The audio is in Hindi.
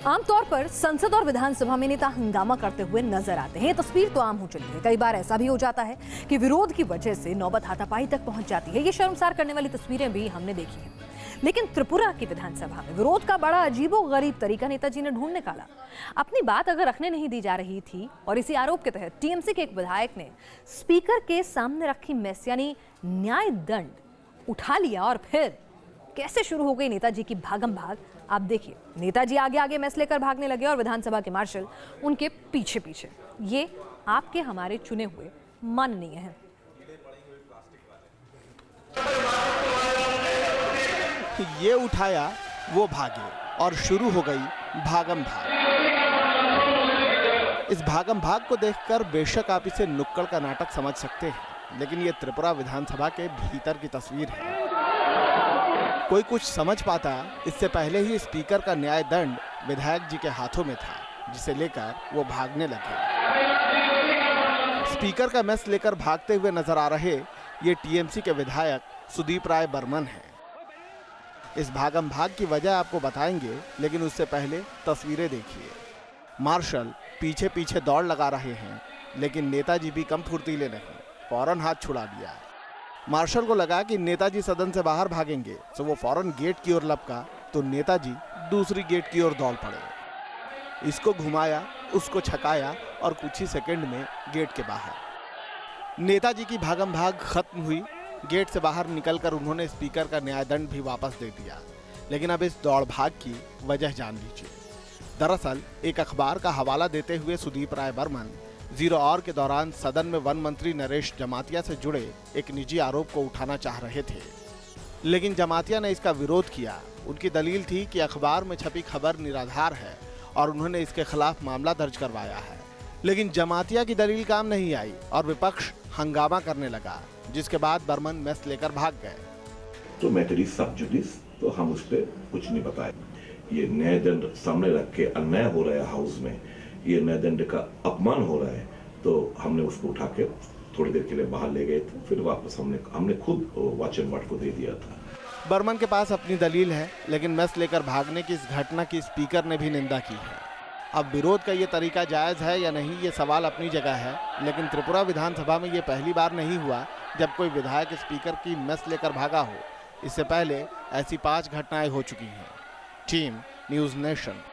आमतौर पर संसद और विधानसभा में नेता हंगामा करते हुए नजर आते हैं। ये तस्वीर तो आम हो चली है। कई बार ऐसा भी हो जाता है कि विरोध की वजह से नौबत हाथापाई तक पहुंच जाती है। ये शर्मसार करने वाली तस्वीरें भी हमने देखी हैं। लेकिन त्रिपुरा की विधानसभा में विरोध का बड़ा अजीबोगरीब तरीका नेताजी ने ढूंढ निकाला। अपनी बात अगर रखने नहीं दी जा रही थी और इसी आरोप के तहत टीएमसी के एक विधायक ने स्पीकर के सामने रखी मेस यानी न्याय दंड उठा लिया और फिर कैसे शुरू हो गई नेताजी की भागम भाग, आप देखिए। नेताजी आगे आगे मेस लेकर भागने लगे और विधानसभा के मार्शल उनके पीछे पीछे। ये आपके हमारे चुने हुए माननीय हैं। ये उठाया, वो भागे और शुरू हो गई भागम भाग। इस भागम भाग को देखकर बेशक आप इसे नुक्कड़ का नाटक समझ सकते हैं, लेकिन ये त्रिपुरा विधानसभा के भीतर की तस्वीर है। कोई कुछ समझ पाता इससे पहले ही स्पीकर का न्याय दंड विधायक जी के हाथों में था, जिसे लेकर वो भागने लगे। स्पीकर का मेस लेकर भागते हुए नजर आ रहे ये टीएमसी के विधायक सुदीप राय बर्मन हैं। इस भागम भाग की वजह आपको बताएंगे, लेकिन उससे पहले तस्वीरें देखिए। मार्शल पीछे पीछे दौड़ लगा रहे हैं, लेकिन नेताजी भी कम फुर्तीले नहीं, फौरन हाथ छुड़ा दिया। मार्शल को लगा कि नेताजी सदन से बाहर भागेंगे, तो वो फौरन गेट की ओर लपका, तो नेताजी दूसरी गेट की ओर दौड़ पड़े। इसको घुमाया, उसको छकाया और कुछ ही सेकंड में गेट के बाहर। नेताजी की भागम भाग खत्म हुई। गेट से बाहर निकलकर उन्होंने स्पीकर का न्याय दंड भी वापस दे दिया। लेकिन अब इस दौड़ भाग की वजह जान लीजिए। दरअसल एक अखबार का हवाला देते हुए सुदीप राय बर्मन 0 आवर के दौरान सदन में वन मंत्री नरेश जमातिया से जुड़े एक निजी आरोप को उठाना चाह रहे थे, लेकिन जमातिया ने इसका विरोध किया। उनकी दलील थी कि अखबार में छपी खबर निराधार है और उन्होंने इसके खिलाफ मामला दर्ज करवाया है। लेकिन जमातिया की दलील काम नहीं आई और विपक्ष हंगामा करने लगा, जिसके बाद बर्मन मेस लेकर भाग गए। तो मैटरिस सब जुडिस, तो हम उस पर कुछ नहीं बताए। ये न्याय दंड सामने रख के अन्याय हो रहा है हाउस में, ये न्याय दंड का अपमान हो रहा है, तो हमने उसको उठा के थोड़ी देर के लिए बाहर ले गए थे। फिर वापस हमने खुद वॉच एंड वार्ड को दे दिया था। बर्मन के पास अपनी दलील है, लेकिन मेस लेकर भागने की इस घटना की स्पीकर ने भी निंदा की है। अब विरोध का ये तरीका जायज है या नहीं, ये सवाल अपनी जगह है, लेकिन त्रिपुरा विधानसभा में ये पहली बार नहीं हुआ जब कोई विधायक स्पीकर की मेस लेकर भागा हो। इससे पहले ऐसी 5 घटनाएं हो चुकी हैं। Team news nation.